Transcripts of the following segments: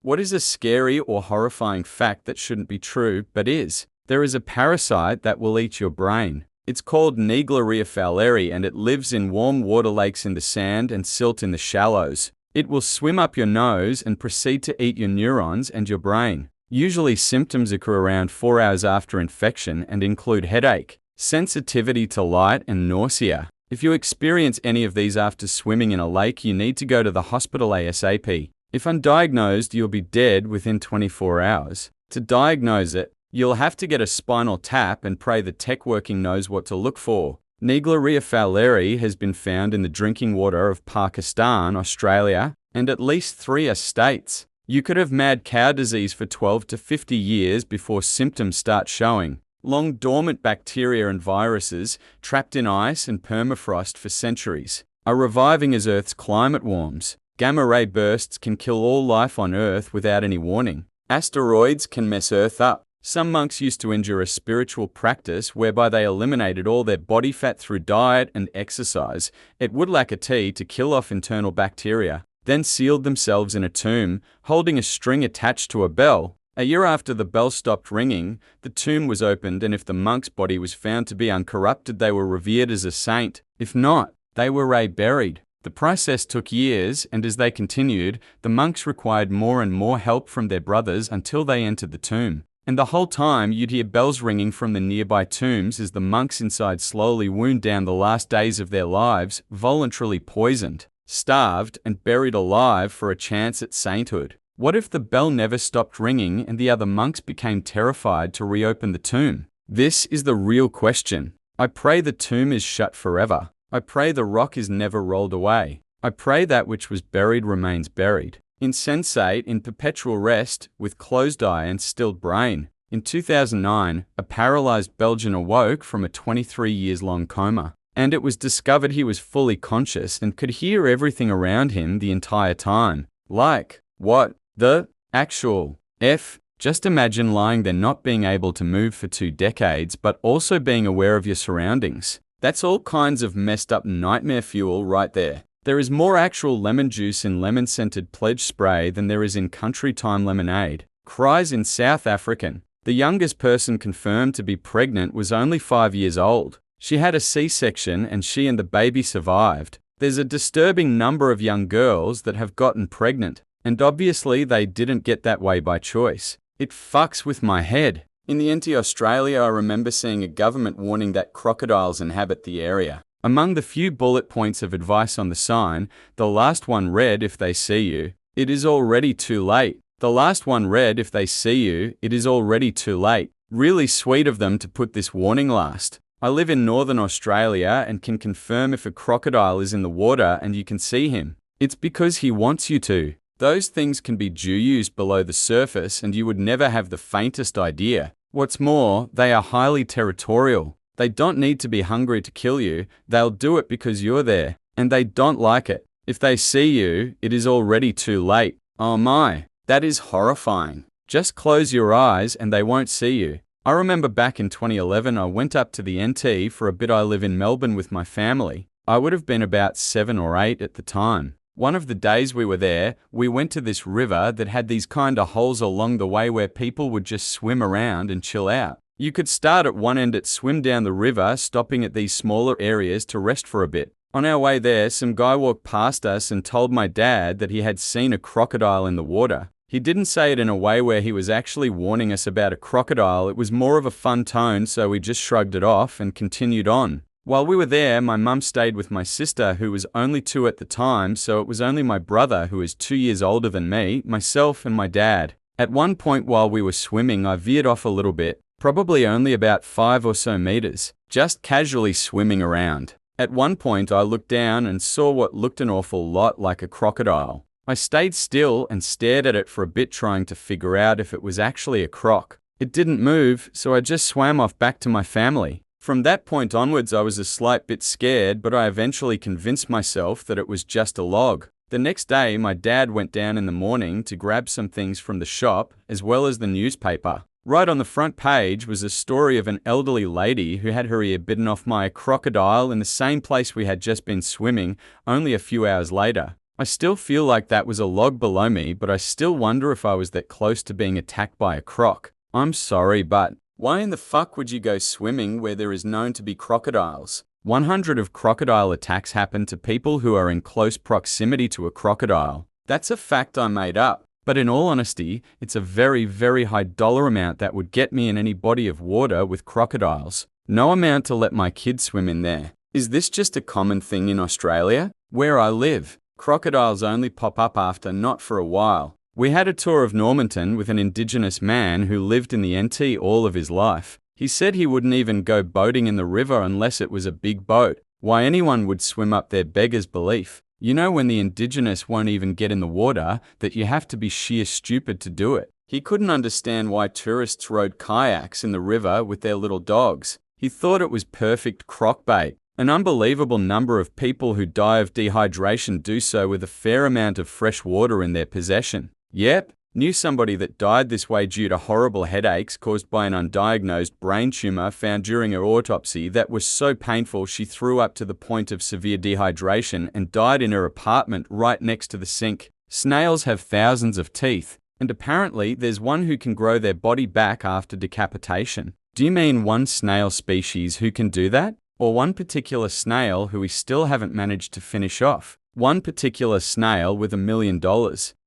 What is a scary or horrifying fact that shouldn't be true, but is? There is a parasite that will eat your brain. It's called Neigleria fowleri and it lives in warm water lakes in the sand and silt in the shallows. It will swim up your nose and proceed to eat your neurons and your brain. Usually symptoms occur around 4 hours after infection and include headache, sensitivity to light, and nausea. If you experience any of these after swimming in a lake, you need to go to the hospital ASAP. If undiagnosed, you'll be dead within 24 hours. To diagnose it, you'll have to get a spinal tap and pray the tech working knows what to look for. Neigleria fowleri has been found in the drinking water of Pakistan, Australia, and at least 3 states. You could have mad cow disease for 12 to 50 years before symptoms start showing. Long dormant bacteria and viruses, trapped in ice and permafrost for centuries, are reviving as Earth's climate warms. Gamma-ray bursts can kill all life on Earth without any warning. Asteroids can mess Earth up. Some monks used to endure a spiritual practice whereby they eliminated all their body fat through diet and exercise, ate woodlaca tea to kill off internal bacteria, then sealed themselves in a tomb, holding a string attached to a bell. A year after the bell stopped ringing, the tomb was opened, and if the monk's body was found to be uncorrupted, they were revered as a saint. If not, they were reburied. The process took years, and as they continued, the monks required more and more help from their brothers until they entered the tomb. And the whole time you'd hear bells ringing from the nearby tombs as the monks inside slowly wound down the last days of their lives, voluntarily poisoned, starved, and buried alive for a chance at sainthood. What if the bell never stopped ringing and the other monks became terrified to reopen the tomb? This is the real question. I pray the tomb is shut forever. I pray the rock is never rolled away. I pray that which was buried remains buried. Insensate, in perpetual rest, with closed eye and stilled brain. In 2009, a paralyzed Belgian awoke from a 23 years long coma, and it was discovered he was fully conscious and could hear everything around him the entire time. Like, what the actual F? Just imagine lying there not being able to move for 2 decades, but also being aware of your surroundings. That's all kinds of messed up nightmare fuel right there. There is more actual lemon juice in lemon-scented pledge spray than there is in country time lemonade. Cries in South African. The youngest person confirmed to be pregnant was only 5 years old. She had a C-section and she and the baby survived. There's a disturbing number of young girls that have gotten pregnant, and obviously they didn't get that way by choice. It fucks with my head. In the NT Australia, I remember seeing a government warning that crocodiles inhabit the area. Among the few bullet points of advice on the sign, the last one read, "If they see you, it is already too late." The last one read, "If they see you, it is already too late." Really sweet of them to put this warning last. I live in Northern Australia and can confirm if a crocodile is in the water and you can see him, it's because he wants you to. Those things can be dew-used below the surface and you would never have the faintest idea. What's more, they are highly territorial. They don't need to be hungry to kill you, they'll do it because you're there, and they don't like it. If they see you, it is already too late. Oh my, that is horrifying. Just close your eyes and they won't see you. I remember back in 2011 I went up to the NT for a bit. I live in Melbourne with my family. I would have been about 7 or 8 at the time. One of the days we were there, we went to this river that had these kind of holes along the way where people would just swim around and chill out. You could start at one end and swim down the river, stopping at these smaller areas to rest for a bit. On our way there, some guy walked past us and told my dad that he had seen a crocodile in the water. He didn't say it in a way where he was actually warning us about a crocodile. It was more of a fun tone, so we just shrugged it off and continued on. While we were there, my mum stayed with my sister, who was only 2 at the time, so it was only my brother, who is 2 years older than me, myself and my dad. At one point while we were swimming, I veered off a little bit, probably only about 5 or so meters, just casually swimming around. At one point I looked down and saw what looked an awful lot like a crocodile. I stayed still and stared at it for a bit, trying to figure out if it was actually a croc. It didn't move, so I just swam off back to my family. From that point onwards I was a slight bit scared, but I eventually convinced myself that it was just a log. The next day my dad went down in the morning to grab some things from the shop, as well as the newspaper. Right on the front page was a story of an elderly lady who had her ear bitten off by a crocodile in the same place we had just been swimming, only a few hours later. I still feel like that was a log below me, but I still wonder if I was that close to being attacked by a croc. I'm sorry, but why in the fuck would you go swimming where there is known to be crocodiles? 100 of crocodile attacks happen to people who are in close proximity to a crocodile. That's a fact I made up. But in all honesty, it's a very, very high dollar amount that would get me in any body of water with crocodiles. No amount to let my kids swim in there. Is this just a common thing in Australia? Where I live, crocodiles only pop up after not for a while. We had a tour of Normanton with an Indigenous man who lived in the NT all of his life. He said he wouldn't even go boating in the river unless it was a big boat. Why anyone would swim up there beggars belief. You know when the Indigenous won't even get in the water, that you have to be sheer stupid to do it. He couldn't understand why tourists rode kayaks in the river with their little dogs. He thought it was perfect croc bait. An unbelievable number of people who die of dehydration do so with a fair amount of fresh water in their possession. Yep, knew somebody that died this way due to horrible headaches caused by an undiagnosed brain tumor found during her autopsy that was so painful she threw up to the point of severe dehydration and died in her apartment right next to the sink. Snails have thousands of teeth, and apparently there's one who can grow their body back after decapitation. Do you mean one snail species who can do that? Or one particular snail who we still haven't managed to finish off? One particular snail with $1 million.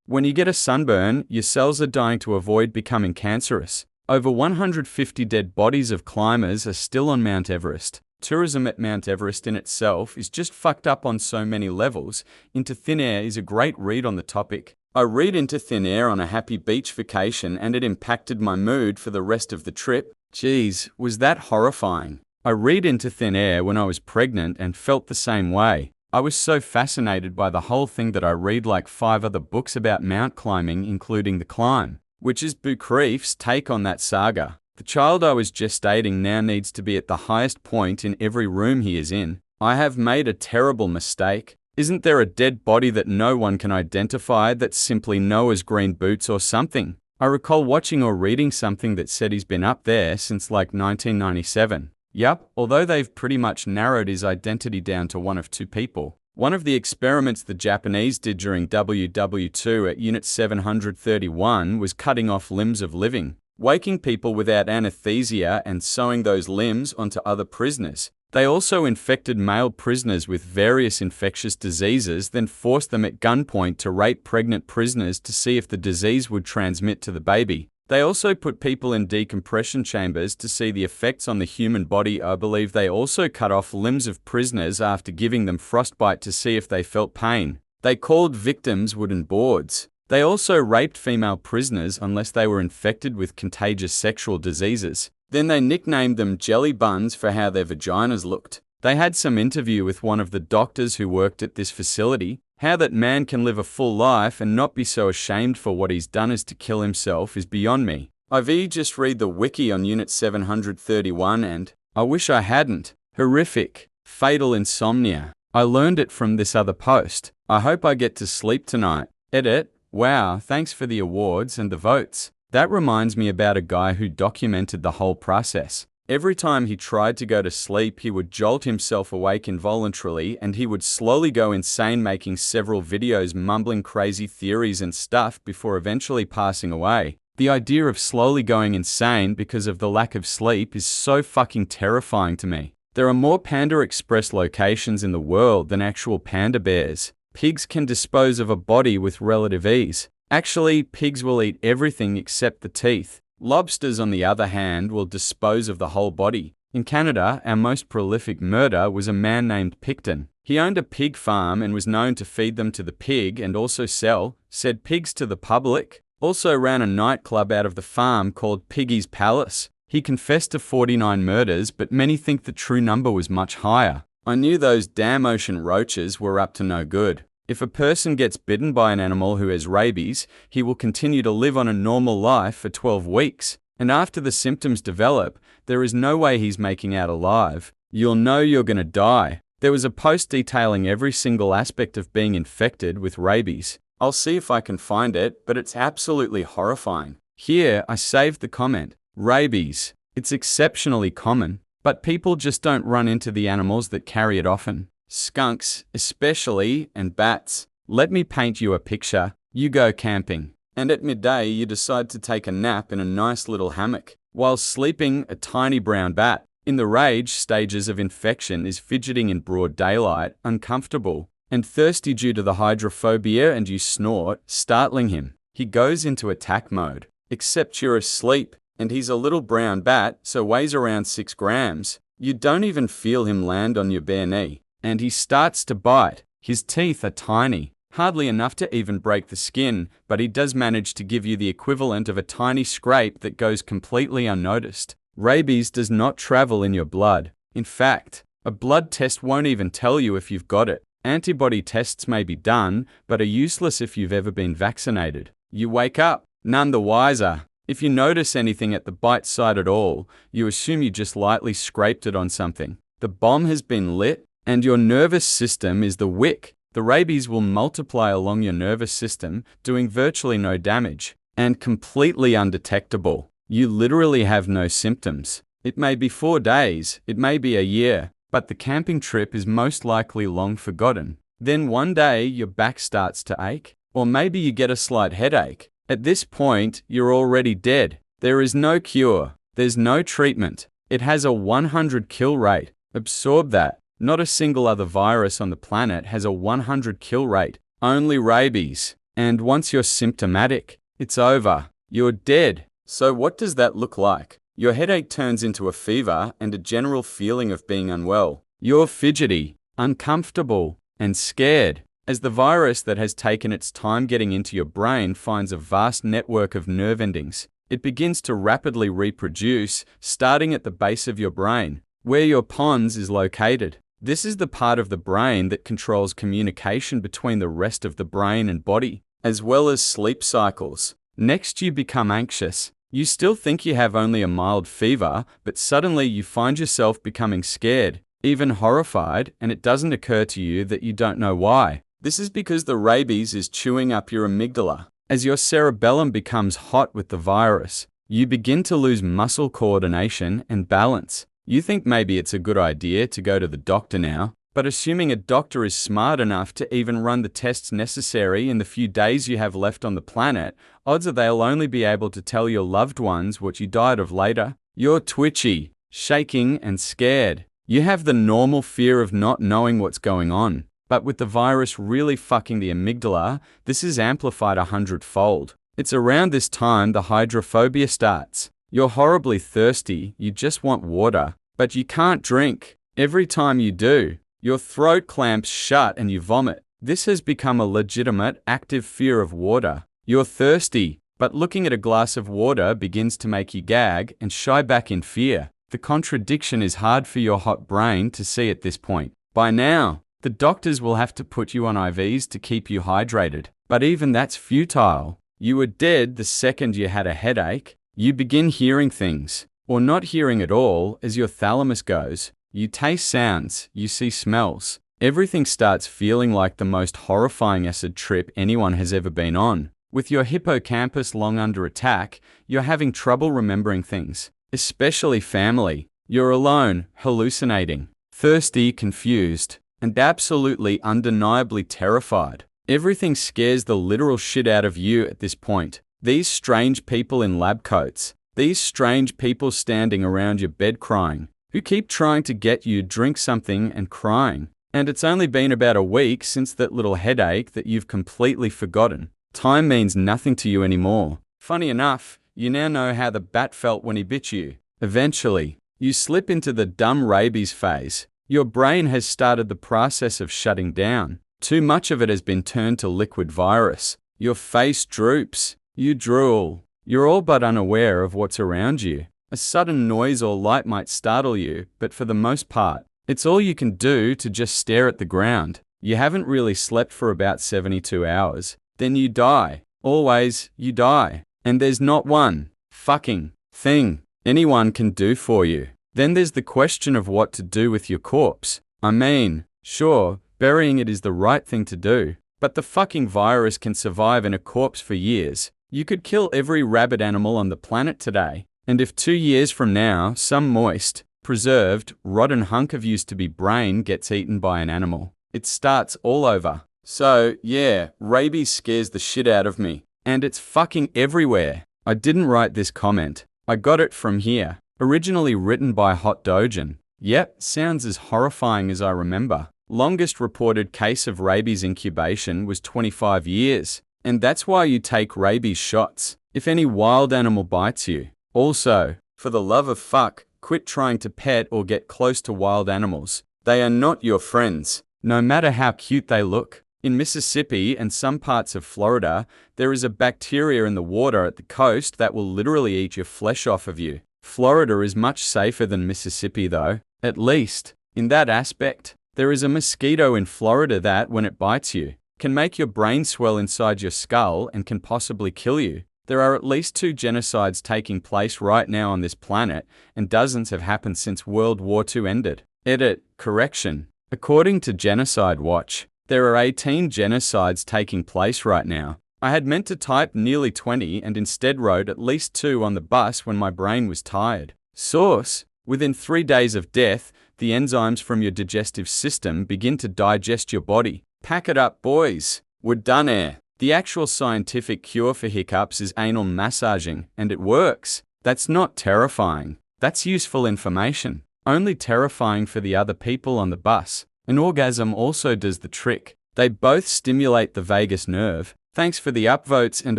When you get a sunburn, your cells are dying to avoid becoming cancerous. Over 150 dead bodies of climbers are still on Mount Everest. Tourism at Mount Everest in itself is just fucked up on so many levels. Into Thin Air is a great read on the topic. I read Into Thin Air on a happy beach vacation and it impacted my mood for the rest of the trip. Jeez, was that horrifying. I read Into Thin Air when I was pregnant and felt the same way. I was so fascinated by the whole thing that I read like 5 other books about mount climbing, including The Climb, which is Buchreif's take on that saga. The child I was gestating now needs to be at the highest point in every room he is in. I have made a terrible mistake. Isn't there a dead body that no one can identify that's simply Noah's green boots or something? I recall watching or reading something that said he's been up there since like 1997. Yup, although they've pretty much narrowed his identity down to one of 2 people. One of the experiments the Japanese did during WW2 at Unit 731 was cutting off limbs of living, waking people without anesthesia and sewing those limbs onto other prisoners. They also infected male prisoners with various infectious diseases, then forced them at gunpoint to rape pregnant prisoners to see if the disease would transmit to the baby. They also put people in decompression chambers to see the effects on the human body. I believe they also cut off limbs of prisoners after giving them frostbite to see if they felt pain. They called victims wooden boards. They also raped female prisoners unless they were infected with contagious sexual diseases. Then they nicknamed them jelly buns for how their vaginas looked. They had some interview with one of the doctors who worked at this facility. How that man can live a full life and not be so ashamed for what he's done as to kill himself is beyond me. IV just read the wiki on Unit 731 and I wish I hadn't. Horrific. Fatal insomnia. I learned it from this other post. I hope I get to sleep tonight. Edit. Wow, thanks for the awards and the votes. That reminds me about a guy who documented the whole process. Every time he tried to go to sleep, he would jolt himself awake involuntarily and he would slowly go insane, making several videos mumbling crazy theories and stuff before eventually passing away. The idea of slowly going insane because of the lack of sleep is so fucking terrifying to me. There are more Panda Express locations in the world than actual panda bears. Pigs can dispose of a body with relative ease. Actually, pigs will eat everything except the teeth. Lobsters, on the other hand, will dispose of the whole body. In Canada, our most prolific murder was a man named Picton. He owned a pig farm and was known to feed them to the pig and also sell said pigs to the public. Also ran a nightclub out of the farm called Piggy's Palace. He confessed to 49 murders, but many think the true number was much higher. I knew those damn ocean roaches were up to no good. If a person gets bitten by an animal who has rabies, he will continue to live on a normal life for 12 weeks. And after the symptoms develop, there is no way he's making out alive. You'll know you're gonna die. There was a post detailing every single aspect of being infected with rabies. I'll see if I can find it, but it's absolutely horrifying. Here, I saved the comment. Rabies. It's exceptionally common, but people just don't run into the animals that carry it often. Skunks, especially, and bats. Let me paint you a picture. You go camping, and at midday you decide to take a nap in a nice little hammock. While sleeping, a tiny brown bat, in the rage stages of infection, is fidgeting in broad daylight, uncomfortable, and thirsty due to the hydrophobia, and you snort, startling him. He goes into attack mode. Except you're asleep, and he's a little brown bat, so weighs around 6 grams. You don't even feel him land on your bare knee. And he starts to bite. His teeth are tiny, hardly enough to even break the skin, but he does manage to give you the equivalent of a tiny scrape that goes completely unnoticed. Rabies does not travel in your blood. In fact, a blood test won't even tell you if you've got it. Antibody tests may be done, but are useless if you've ever been vaccinated. You wake up, none the wiser. If you notice anything at the bite site at all, you assume you just lightly scraped it on something. The bomb has been lit, and your nervous system is the wick. The rabies will multiply along your nervous system, doing virtually no damage, and completely undetectable. You literally have no symptoms. It may be 4 days, it may be a year, but the camping trip is most likely long forgotten. Then one day your back starts to ache, or maybe you get a slight headache. At this point, you're already dead. There is no cure. There's no treatment. It has a 100 kill rate. Absorb that. Not a single other virus on the planet has a 100 kill rate. Only rabies. And once you're symptomatic, it's over. You're dead. So what does that look like? Your headache turns into a fever and a general feeling of being unwell. You're fidgety, uncomfortable, and scared, as the virus that has taken its time getting into your brain finds a vast network of nerve endings. It begins to rapidly reproduce, starting at the base of your brain, where your pons is located. This is the part of the brain that controls communication between the rest of the brain and body, as well as sleep cycles. Next, you become anxious. You still think you have only a mild fever, but suddenly you find yourself becoming scared, even horrified, and it doesn't occur to you that you don't know why. This is because the rabies is chewing up your amygdala. As your cerebellum becomes hot with the virus, you begin to lose muscle coordination and balance. You think maybe it's a good idea to go to the doctor now, but assuming a doctor is smart enough to even run the tests necessary in the few days you have left on the planet, odds are they'll only be able to tell your loved ones what you died of later. You're twitchy, shaking, and scared. You have the normal fear of not knowing what's going on. But with the virus really fucking the amygdala, this is amplified 100-fold. It's around this time the hydrophobia starts. You're horribly thirsty, you just want water, but you can't drink. Every time you do, your throat clamps shut and you vomit. This has become a legitimate, active fear of water. You're thirsty, but looking at a glass of water begins to make you gag and shy back in fear. The contradiction is hard for your hot brain to see at this point. By now, the doctors will have to put you on IVs to keep you hydrated. But even that's futile. You were dead the second you had a headache. You begin hearing things, or not hearing at all as your thalamus goes. You taste sounds, you see smells. Everything starts feeling like the most horrifying acid trip anyone has ever been on. With your hippocampus long under attack, you're having trouble remembering things, especially family. You're alone, hallucinating, thirsty, confused, and absolutely undeniably terrified. Everything scares the literal shit out of you at this point. These strange people in lab coats, these strange people standing around your bed crying, who keep trying to get you to drink something and crying. And it's only been about a week since that little headache that you've completely forgotten. Time means nothing to you anymore. Funny enough, you now know how the bat felt when he bit you. Eventually, you slip into the dumb rabies phase. Your brain has started the process of shutting down. Too much of it has been turned to liquid virus. Your face droops. You drool. You're all but unaware of what's around you. A sudden noise or light might startle you, but for the most part, it's all you can do to just stare at the ground. You haven't really slept for about 72 hours. Then you die. Always, you die. And there's not one fucking thing anyone can do for you. Then there's the question of what to do with your corpse. I mean, sure, burying it is the right thing to do, but the fucking virus can survive in a corpse for years. You could kill every rabid animal on the planet today, and if 2 years from now, some moist, preserved, rotten hunk of used-to-be brain gets eaten by an animal, it starts all over. So, yeah, rabies scares the shit out of me. And it's fucking everywhere. I didn't write this comment. I got it from here. Originally written by Hot Dojan. Yep, sounds as horrifying as I remember. Longest reported case of rabies incubation was 25 years. And that's why you take rabies shots, if any wild animal bites you. Also, for the love of fuck, quit trying to pet or get close to wild animals. They are not your friends, no matter how cute they look. In Mississippi and some parts of Florida, there is a bacteria in the water at the coast that will literally eat your flesh off of you. Florida is much safer than Mississippi though, at least. In that aspect, there is a mosquito in Florida that, when it bites you, can make your brain swell inside your skull and can possibly kill you. There are at least 2 genocides taking place right now on this planet, and dozens have happened since World War II ended. Edit, correction. According to Genocide Watch, there are 18 genocides taking place right now. I had meant to type nearly 20 and instead wrote at least 2 on the bus when my brain was tired. Source: within 3 days of death, the enzymes from your digestive system begin to digest your body. Pack it up, boys. We're done here. The actual scientific cure for hiccups is anal massaging, and it works. That's not terrifying. That's useful information. Only terrifying for the other people on the bus. An orgasm also does the trick. They both stimulate the vagus nerve. Thanks for the upvotes and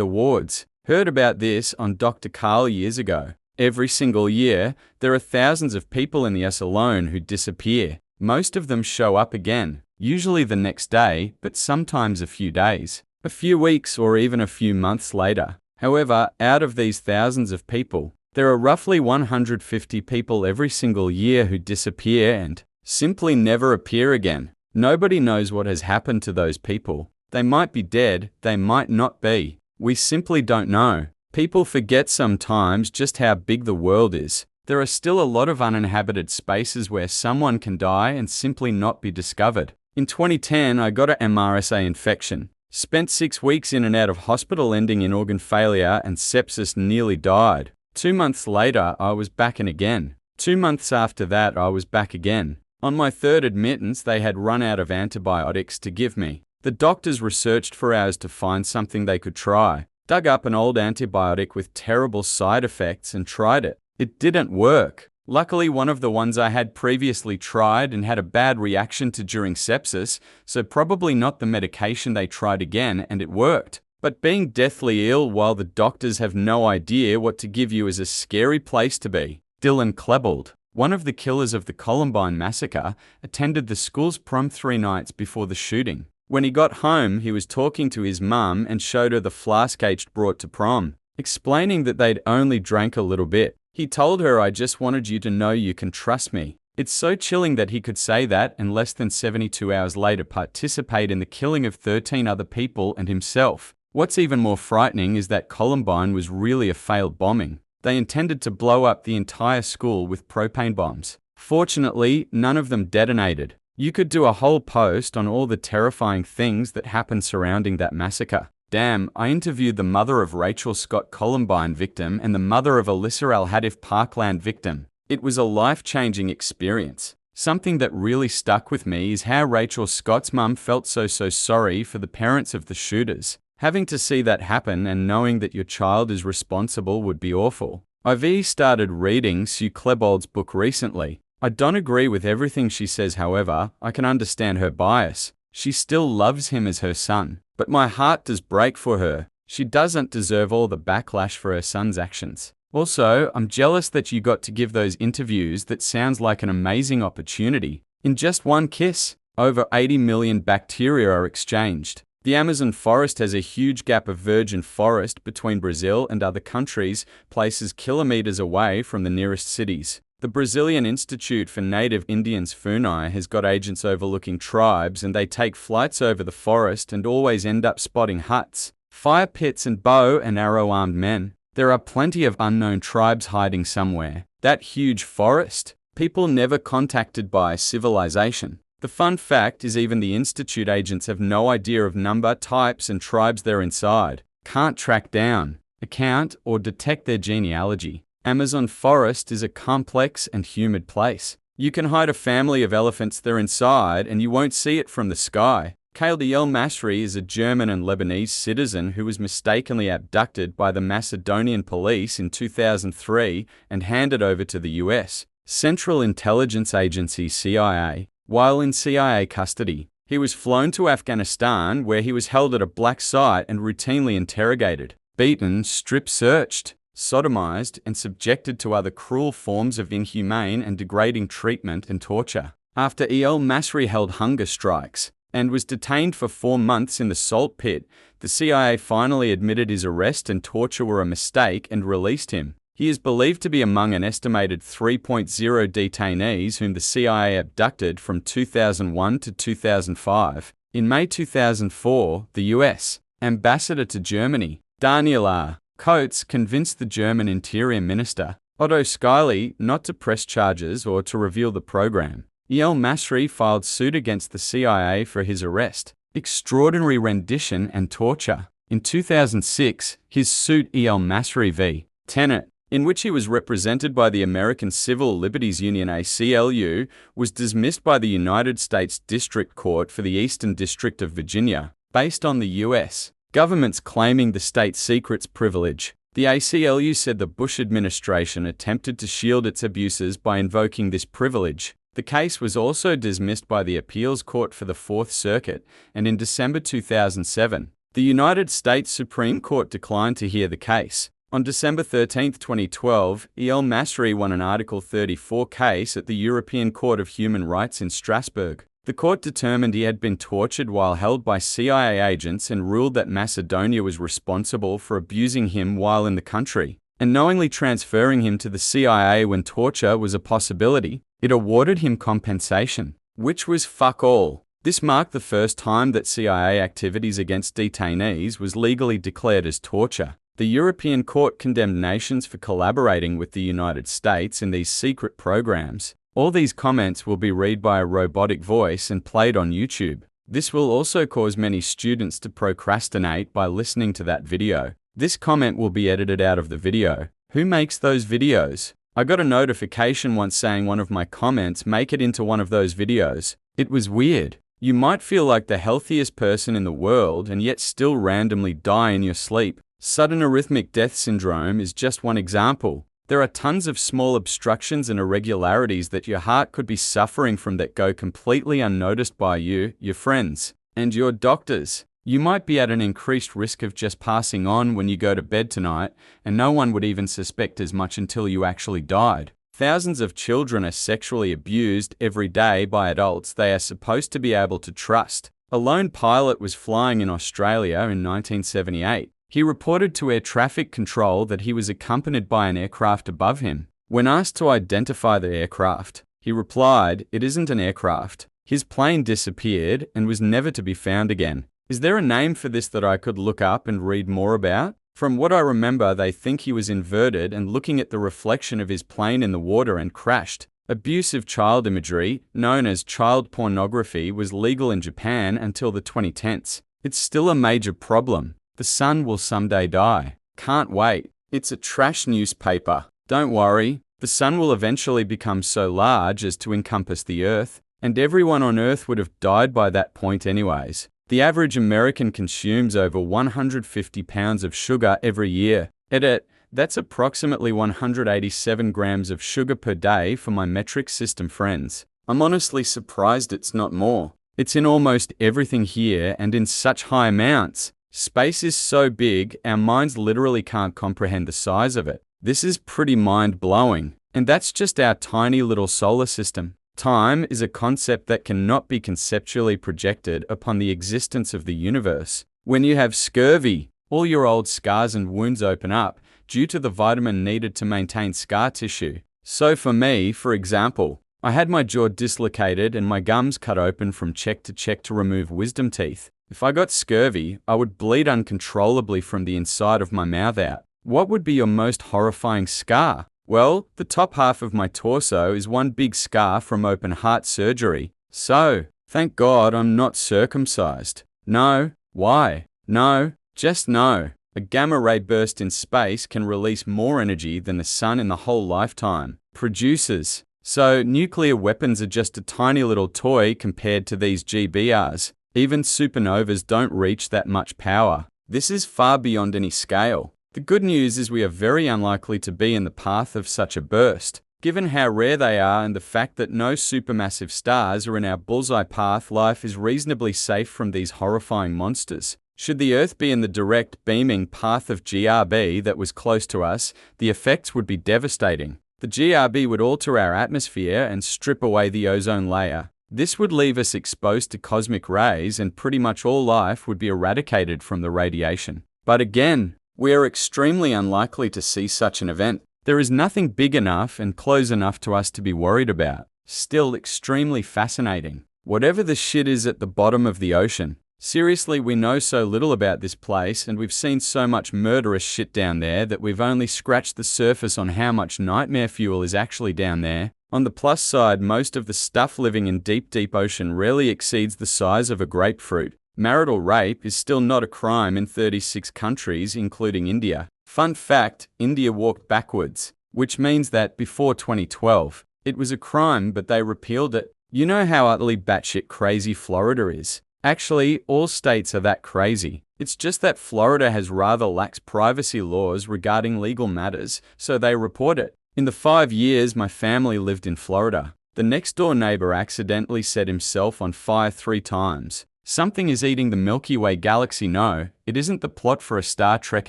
awards. Heard about this on Dr. Carl years ago. Every single year, there are thousands of people in the US alone who disappear. Most of them show up again, usually the next day, but sometimes a few days, a few weeks, or even a few months later. However, out of these thousands of people, there are roughly 150 people every single year who disappear and simply never appear again. Nobody knows what has happened to those people. They might be dead, they might not be. We simply don't know. People forget sometimes just how big the world is. There are still a lot of uninhabited spaces where someone can die and simply not be discovered. In 2010, I got an MRSA infection. Spent 6 weeks in and out of hospital ending in organ failure and sepsis, nearly died. 2 months later, I was back in again. 2 months after that, I was back again. On my 3rd admittance, they had run out of antibiotics to give me. The doctors researched for hours to find something they could try. Dug up an old antibiotic with terrible side effects and tried it. It didn't work. Luckily, one of the ones I had previously tried and had a bad reaction to during sepsis, so probably not the medication they tried again, and it worked. But being deathly ill while the doctors have no idea what to give you is a scary place to be. Dylan Klebold, one of the killers of the Columbine massacre, attended the school's prom 3 nights before the shooting. When he got home, he was talking to his mum and showed her the flask aged brought to prom, explaining that they'd only drank a little bit. He told her, "I just wanted you to know you can trust me." It's so chilling that he could say that and less than 72 hours later participate in the killing of 13 other people and himself. What's even more frightening is that Columbine was really a failed bombing. They intended to blow up the entire school with propane bombs. Fortunately, none of them detonated. You could do a whole post on all the terrifying things that happened surrounding that massacre. Damn, I interviewed the mother of Rachel Scott Columbine victim and the mother of Alyssa Al Hadif Parkland victim. It was a life-changing experience. Something that really stuck with me is how Rachel Scott's mum felt so sorry for the parents of the shooters. Having to see that happen and knowing that your child is responsible would be awful. I've started reading Sue Klebold's book recently. I don't agree with everything she says, however, I can understand her bias. She still loves him as her son, but my heart does break for her. She doesn't deserve all the backlash for her son's actions. Also, I'm jealous that you got to give those interviews. That sounds like an amazing opportunity. In just one kiss, over 80 million bacteria are exchanged. The Amazon forest has a huge gap of virgin forest between Brazil and other countries, places kilometers away from the nearest cities. The Brazilian Institute for Native Indians FUNAI has got agents overlooking tribes, and they take flights over the forest and always end up spotting huts, fire pits and bow and arrow-armed men. There are plenty of unknown tribes hiding somewhere. That huge forest, people never contacted by civilization. The fun fact is even the Institute agents have no idea of number, types and tribes they're inside. Can't track down, account or detect their genealogy. Amazon forest is a complex and humid place. You can hide a family of elephants there inside and you won't see it from the sky. Khaled El-Masri is a German and Lebanese citizen who was mistakenly abducted by the Macedonian police in 2003 and handed over to the US Central Intelligence Agency (CIA). While in CIA custody, he was flown to Afghanistan, where he was held at a black site and routinely interrogated, beaten, strip-searched, sodomized, and subjected to other cruel forms of inhumane and degrading treatment and torture. After El-Masri held hunger strikes and was detained for 4 months in the salt pit, the CIA finally admitted his arrest and torture were a mistake and released him. He is believed to be among an estimated 3.0 detainees whom the CIA abducted from 2001 to 2005. In May 2004, the US ambassador to Germany, Daniel R. Coates, convinced the German Interior Minister, Otto Schily, not to press charges or to reveal the program. El-Masri filed suit against the CIA for his arrest, extraordinary rendition, and torture. In 2006, his suit El-Masri v. Tenet, in which he was represented by the American Civil Liberties Union (ACLU), was dismissed by the United States District Court for the Eastern District of Virginia, based on the U.S. government's claiming the state secrets privilege. The ACLU said the Bush administration attempted to shield its abuses by invoking this privilege. The case was also dismissed by the Appeals Court for the Fourth Circuit, and in December 2007, the United States Supreme Court declined to hear the case. On December 13, 2012, El-Masri won an Article 34 case at the European Court of Human Rights in Strasbourg. The court determined he had been tortured while held by CIA agents and ruled that Macedonia was responsible for abusing him while in the country, and knowingly transferring him to the CIA when torture was a possibility. It awarded him compensation, which was fuck all. This marked the first time that CIA activities against detainees was legally declared as torture. The European Court condemned nations for collaborating with the United States in these secret programs. All these comments will be read by a robotic voice and played on YouTube. This will also cause many students to procrastinate by listening to that video. This comment will be edited out of the video. Who makes those videos? I got a notification once saying one of my comments make it into one of those videos. It was weird. You might feel like the healthiest person in the world and yet still randomly die in your sleep. Sudden arrhythmic death syndrome is just one example. There are tons of small obstructions and irregularities that your heart could be suffering from that go completely unnoticed by you, your friends, and your doctors. You might be at an increased risk of just passing on when you go to bed tonight, and no one would even suspect as much until you actually died. Thousands of children are sexually abused every day by adults they are supposed to be able to trust. A lone pilot was flying in Australia in 1978. He reported to air traffic control that he was accompanied by an aircraft above him. When asked to identify the aircraft, he replied, "It isn't an aircraft." His plane disappeared and was never to be found again. Is there a name for this that I could look up and read more about? From what I remember, they think he was inverted and looking at the reflection of his plane in the water and crashed. Abusive child imagery, known as child pornography, was legal in Japan until the 2010s. It's still a major problem. The sun will someday die. Can't wait. It's a trash newspaper. Don't worry. The sun will eventually become so large as to encompass the Earth, and everyone on Earth would have died by that point anyways. The average American consumes over 150 pounds of sugar every year. Edit, that's approximately 187 grams of sugar per day for my metric system friends. I'm honestly surprised it's not more. It's in almost everything here and in such high amounts. Space is so big, our minds literally can't comprehend the size of it. This is pretty mind-blowing. And that's just our tiny little solar system. Time is a concept that cannot be conceptually projected upon the existence of the universe. When you have scurvy, all your old scars and wounds open up due to the vitamin needed to maintain scar tissue. So for me, for example, I had my jaw dislocated and my gums cut open from cheek to remove wisdom teeth. If I got scurvy, I would bleed uncontrollably from the inside of my mouth out. What would be your most horrifying scar? Well, the top half of my torso is one big scar from open heart surgery. So, thank God I'm not circumcised. No. Why? No. Just no. A gamma ray burst in space can release more energy than the sun in the whole lifetime produces. So, nuclear weapons are just a tiny little toy compared to these GBRs. Even supernovas don't reach that much power. This is far beyond any scale. The good news is we are very unlikely to be in the path of such a burst. Given how rare they are and the fact that no supermassive stars are in our bullseye path, life is reasonably safe from these horrifying monsters. Should the Earth be in the direct beaming path of GRB that was close to us, the effects would be devastating. The GRB would alter our atmosphere and strip away the ozone layer. This would leave us exposed to cosmic rays, and pretty much all life would be eradicated from the radiation. But again, we are extremely unlikely to see such an event. There is nothing big enough and close enough to us to be worried about. Still extremely fascinating. Whatever the shit is at the bottom of the ocean. Seriously, we know so little about this place, and we've seen so much murderous shit down there that we've only scratched the surface on how much nightmare fuel is actually down there. On the plus side, most of the stuff living in deep, deep ocean rarely exceeds the size of a grapefruit. Marital rape is still not a crime in 36 countries, including India. Fun fact, India walked backwards, which means that before 2012, it was a crime, but they repealed it. You know how utterly batshit crazy Florida is. Actually, all states are that crazy. It's just that Florida has rather lax privacy laws regarding legal matters, so they report it. In the 5 years my family lived in Florida, the next-door neighbor accidentally set himself on fire 3 times. Something is eating the Milky Way galaxy. No, it isn't the plot for a Star Trek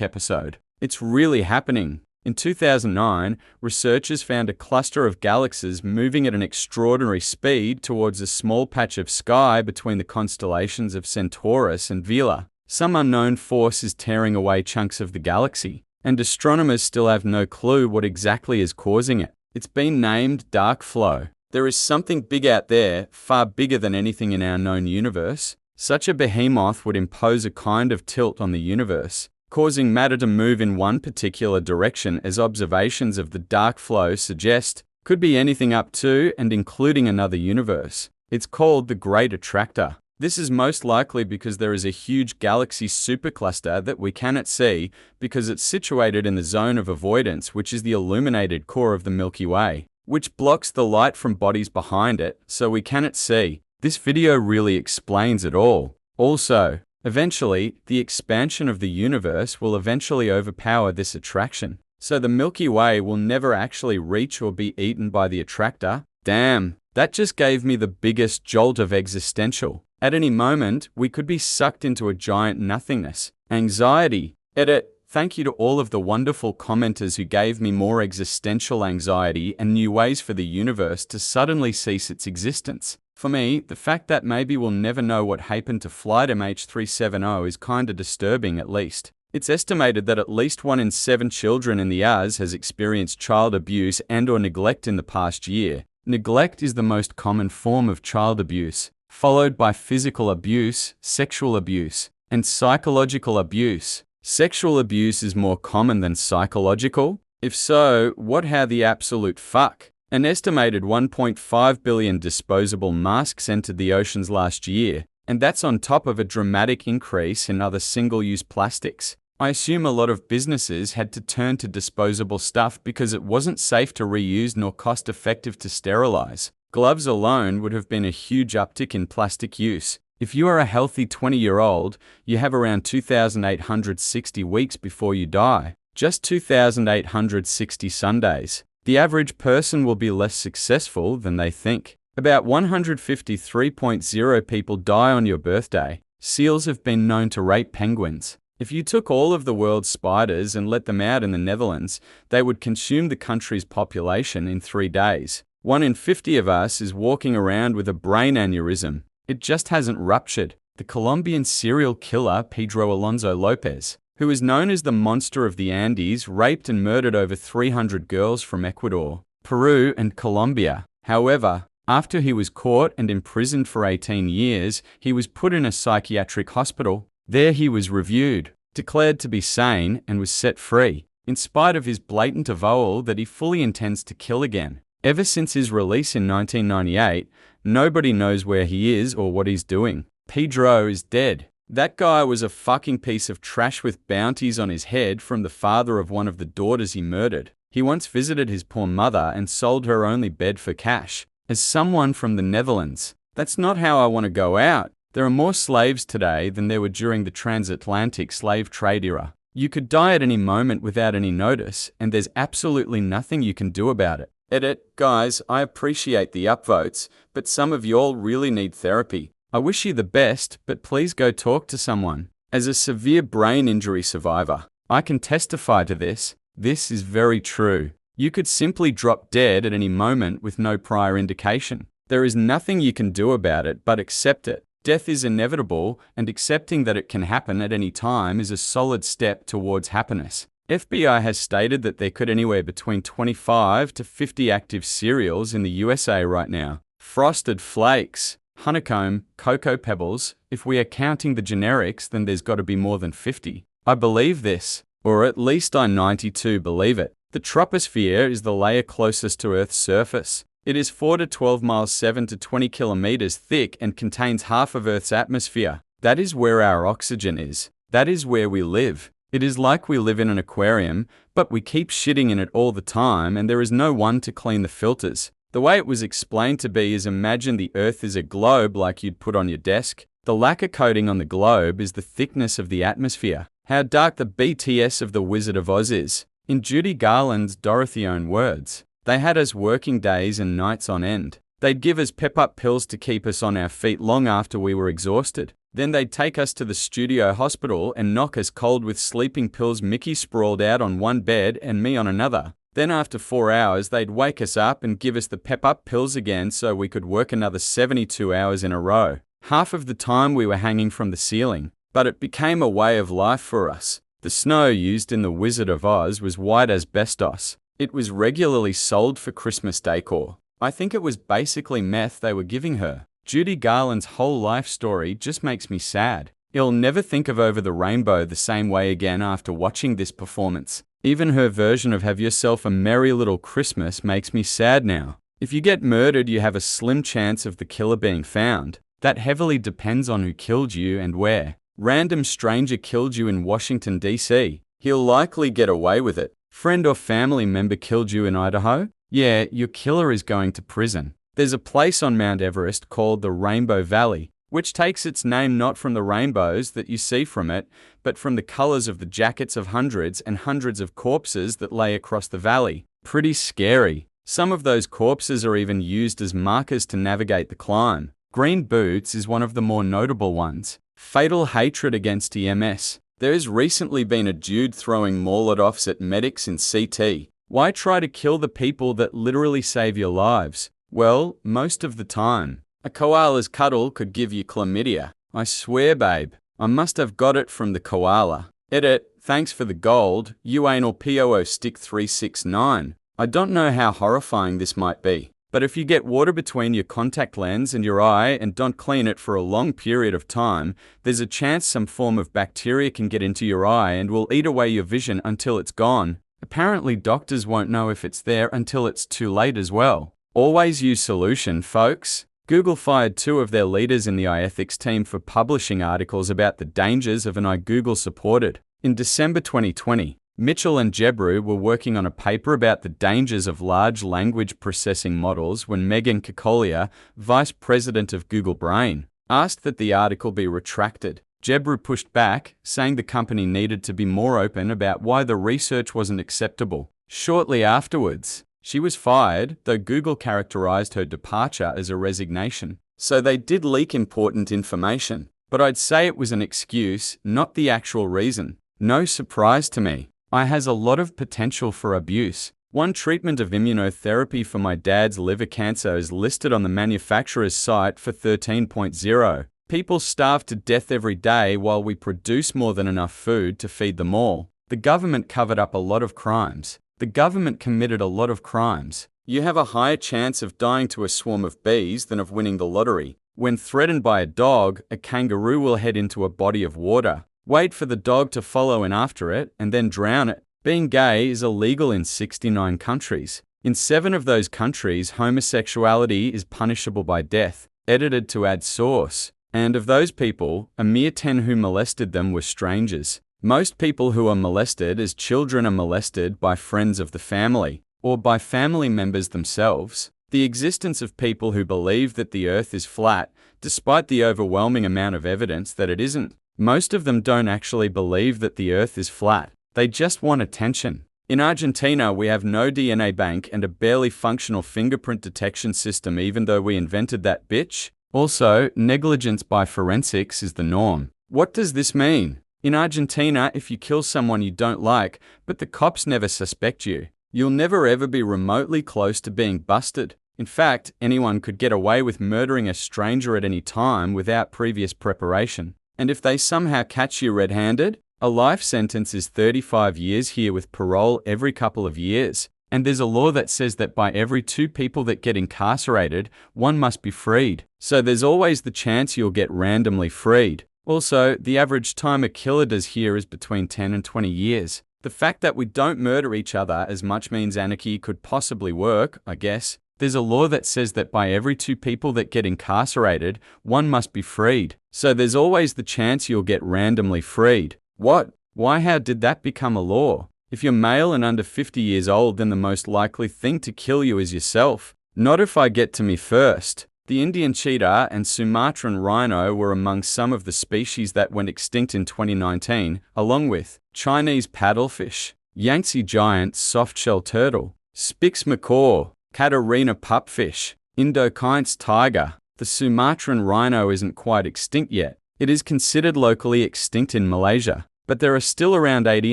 episode. It's really happening. In 2009, researchers found a cluster of galaxies moving at an extraordinary speed towards a small patch of sky between the constellations of Centaurus and Vela. Some unknown force is tearing away chunks of the galaxy, and astronomers still have no clue what exactly is causing it. It's been named dark flow. There is something big out there, far bigger than anything in our known universe. Such a behemoth would impose a kind of tilt on the universe, causing matter to move in one particular direction, as observations of the dark flow suggest. Could be anything up to and including another universe. It's called the Great Attractor. This is most likely because there is a huge galaxy supercluster that we cannot see because it's situated in the zone of avoidance, which is the illuminated core of the Milky Way, which blocks the light from bodies behind it, so we cannot see. This video really explains it all. Also, eventually, the expansion of the universe will eventually overpower this attraction, so the Milky Way will never actually reach or be eaten by the attractor. Damn, that just gave me the biggest jolt of existential. At any moment, we could be sucked into a giant nothingness. Anxiety. Edit. Thank you to all of the wonderful commenters who gave me more existential anxiety and new ways for the universe to suddenly cease its existence. For me, the fact that maybe we'll never know what happened to flight MH370 is kinda disturbing, at least. It's estimated that at least 1 in 7 children in the US has experienced child abuse and/or neglect in the past year. Neglect is the most common form of child abuse, followed by physical abuse, sexual abuse, and psychological abuse. Sexual abuse is more common than psychological? If so, how the absolute fuck? An estimated 1.5 billion disposable masks entered the oceans last year, and that's on top of a dramatic increase in other single-use plastics. I assume a lot of businesses had to turn to disposable stuff because it wasn't safe to reuse nor cost-effective to sterilize. Gloves alone would have been a huge uptick in plastic use. If you are a healthy 20-year-old, you have around 2,860 weeks before you die. Just 2,860 Sundays. The average person will be less successful than they think. About 153.0 people die on your birthday. Seals have been known to rape penguins. If you took all of the world's spiders and let them out in the Netherlands, they would consume the country's population in 3 days. 1 in 50 of us is walking around with a brain aneurysm. It just hasn't ruptured. The Colombian serial killer Pedro Alonso Lopez, who is known as the Monster of the Andes, raped and murdered over 300 girls from Ecuador, Peru, and Colombia. However, after he was caught and imprisoned for 18 years, he was put in a psychiatric hospital. There he was reviewed, declared to be sane, and was set free, in spite of his blatant avowal that he fully intends to kill again. Ever since his release in 1998, nobody knows where he is or what he's doing. Pedro is dead. That guy was a fucking piece of trash with bounties on his head from the father of one of the daughters he murdered. He once visited his poor mother and sold her only bed for cash. As someone from the Netherlands, that's not how I want to go out. There are more slaves today than there were during the transatlantic slave trade era. You could die at any moment without any notice, and there's absolutely nothing you can do about it. Edit, guys, I appreciate the upvotes, but some of y'all really need therapy. I wish you the best, but please go talk to someone. As a severe brain injury survivor, I can testify to this. This is very true. You could simply drop dead at any moment with no prior indication. There is nothing you can do about it but accept it. Death is inevitable, and accepting that it can happen at any time is a solid step towards happiness. FBI has stated that there could anywhere between 25 to 50 active cereals in the USA right now. Frosted Flakes, Honeycomb, Cocoa Pebbles. If we are counting the generics, then there's got to be more than 50. I believe this, or at least I 92 believe it. The troposphere is the layer closest to Earth's surface. It is 4 to 12 miles 7 to 20 kilometers thick and contains half of Earth's atmosphere. That is where our oxygen is. That is where we live. It is like we live in an aquarium, but we keep shitting in it all the time and there is no one to clean the filters. The way it was explained to be is imagine the Earth is a globe like you'd put on your desk. The lacquer coating on the globe is the thickness of the atmosphere. How dark the BTS of The Wizard of Oz is. In Judy Garland's Dorothy own words, they had us working days and nights on end. They'd give us pep-up pills to keep us on our feet long after we were exhausted. Then they'd take us to the studio hospital and knock us cold with sleeping pills, Mickey sprawled out on one bed and me on another. Then after 4 hours, they'd wake us up and give us the pep-up pills again so we could work another 72 hours in a row. Half of the time we were hanging from the ceiling, but it became a way of life for us. The snow used in The Wizard of Oz was white asbestos. It was regularly sold for Christmas decor. I think it was basically meth they were giving her. Judy Garland's whole life story just makes me sad. You'll never think of Over the Rainbow the same way again after watching this performance. Even her version of Have Yourself a Merry Little Christmas makes me sad now. If you get murdered, you have a slim chance of the killer being found. That heavily depends on who killed you and where. Random stranger killed you in Washington, D.C. He'll likely get away with it. Friend or family member killed you in Idaho? Yeah, your killer is going to prison. There's a place on Mount Everest called the Rainbow Valley, which takes its name not from the rainbows that you see from it, but from the colors of the jackets of hundreds and hundreds of corpses that lay across the valley. Pretty scary. Some of those corpses are even used as markers to navigate the climb. Green Boots is one of the more notable ones. Fatal hatred against EMS. There has recently been a dude throwing Molotovs at medics in CT. Why try to kill the people that literally save your lives? Well, most of the time. A koala's cuddle could give you chlamydia. I swear, babe, I must have got it from the koala. Edit, thanks for the gold, you anal POO stick 369. I don't know how horrifying this might be, but if you get water between your contact lens and your eye and don't clean it for a long period of time, there's a chance some form of bacteria can get into your eye and will eat away your vision until it's gone. Apparently doctors won't know if it's there until it's too late as well. Always use solution, folks. Google fired 2 of their leaders in the iEthics team for publishing articles about the dangers of an eye Google supported. In December 2020, Mitchell and Jebru were working on a paper about the dangers of large language processing models when Megan Kokolia, vice president of Google Brain, asked that the article be retracted. Jebru pushed back, saying the company needed to be more open about why the research wasn't acceptable. Shortly afterwards, she was fired, though Google characterized her departure as a resignation. So they did leak important information, but I'd say it was an excuse, not the actual reason. No surprise to me. I has a lot of potential for abuse. One treatment of immunotherapy for my dad's liver cancer is listed on the manufacturer's site for $13.0. People starve to death every day while we produce more than enough food to feed them all. The government covered up a lot of crimes. The government committed a lot of crimes. You have a higher chance of dying to a swarm of bees than of winning the lottery. When threatened by a dog, a kangaroo will head into a body of water, wait for the dog to follow in after it, and then drown it. Being gay is illegal in 69 countries. In 7 of those countries, homosexuality is punishable by death. Edited to add source. And of those people, a mere 10 who molested them were strangers. Most people who are molested as children are molested by friends of the family, or by family members themselves. The existence of people who believe that the Earth is flat, despite the overwhelming amount of evidence that it isn't. Most of them don't actually believe that the Earth is flat. They just want attention. In Argentina, we have no DNA bank and a barely functional fingerprint detection system even though we invented that bitch. Also, negligence by forensics is the norm. What does this mean? In Argentina, if you kill someone you don't like, but the cops never suspect you, you'll never ever be remotely close to being busted. In fact, anyone could get away with murdering a stranger at any time without previous preparation. And if they somehow catch you red-handed, a life sentence is 35 years here with parole every couple of years. And there's a law that says that by every 2 people that get incarcerated, 1 must be freed. So there's always the chance you'll get randomly freed. Also, the average time a killer does here is between 10 and 20 years. The fact that we don't murder each other as much means anarchy could possibly work, I guess. There's a law that says that by every 2 people that get incarcerated, 1 must be freed. So there's always the chance you'll get randomly freed. What? Why? How did that become a law? If you're male and under 50 years old, then the most likely thing to kill you is yourself. Not if I get to me first. The Indian cheetah and Sumatran rhino were among some of the species that went extinct in 2019, along with Chinese paddlefish, Yangtze giant softshell turtle, Spix macaw, Catarina pupfish, Indokine's tiger. The Sumatran rhino isn't quite extinct yet. It is considered locally extinct in Malaysia, but there are still around 80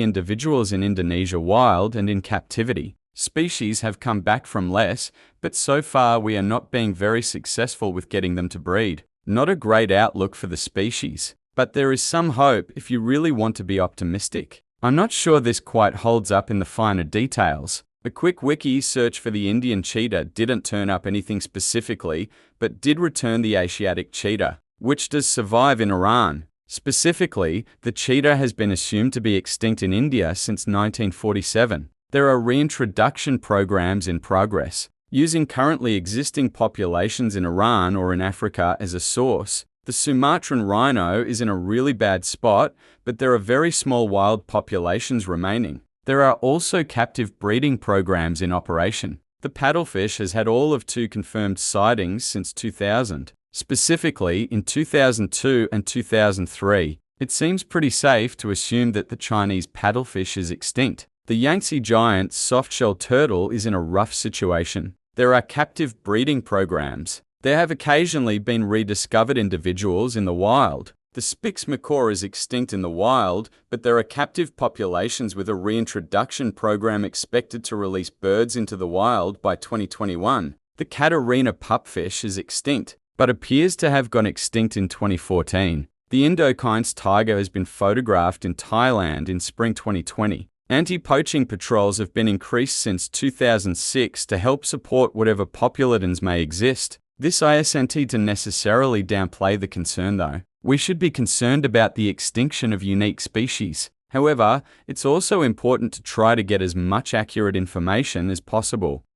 individuals in Indonesia wild and in captivity. Species have come back from less, but so far we are not being very successful with getting them to breed. Not a great outlook for the species, but there is some hope if you really want to be optimistic. I'm not sure this quite holds up in the finer details. A quick wiki search for the Indian cheetah didn't turn up anything specifically, but did return the Asiatic cheetah, which does survive in Iran. Specifically, the cheetah has been assumed to be extinct in India since 1947. There are reintroduction programs in progress, using currently existing populations in Iran or in Africa as a source. The Sumatran rhino is in a really bad spot, but there are very small wild populations remaining. There are also captive breeding programs in operation. The paddlefish has had all of 2 confirmed sightings since 2000. Specifically, in 2002 and 2003, it seems pretty safe to assume that the Chinese paddlefish is extinct. The Yangtze giant softshell turtle is in a rough situation. There are captive breeding programs. There have occasionally been rediscovered individuals in the wild. The Spix macaw is extinct in the wild, but there are captive populations with a reintroduction program expected to release birds into the wild by 2021. The Catarina pupfish is extinct, but appears to have gone extinct in 2014. The Indokine's tiger has been photographed in Thailand in spring 2020. Anti-poaching patrols have been increased since 2006 to help support whatever populatins may exist. This isn't to necessarily downplay the concern though. We should be concerned about the extinction of unique species. However, it's also important to try to get as much accurate information as possible.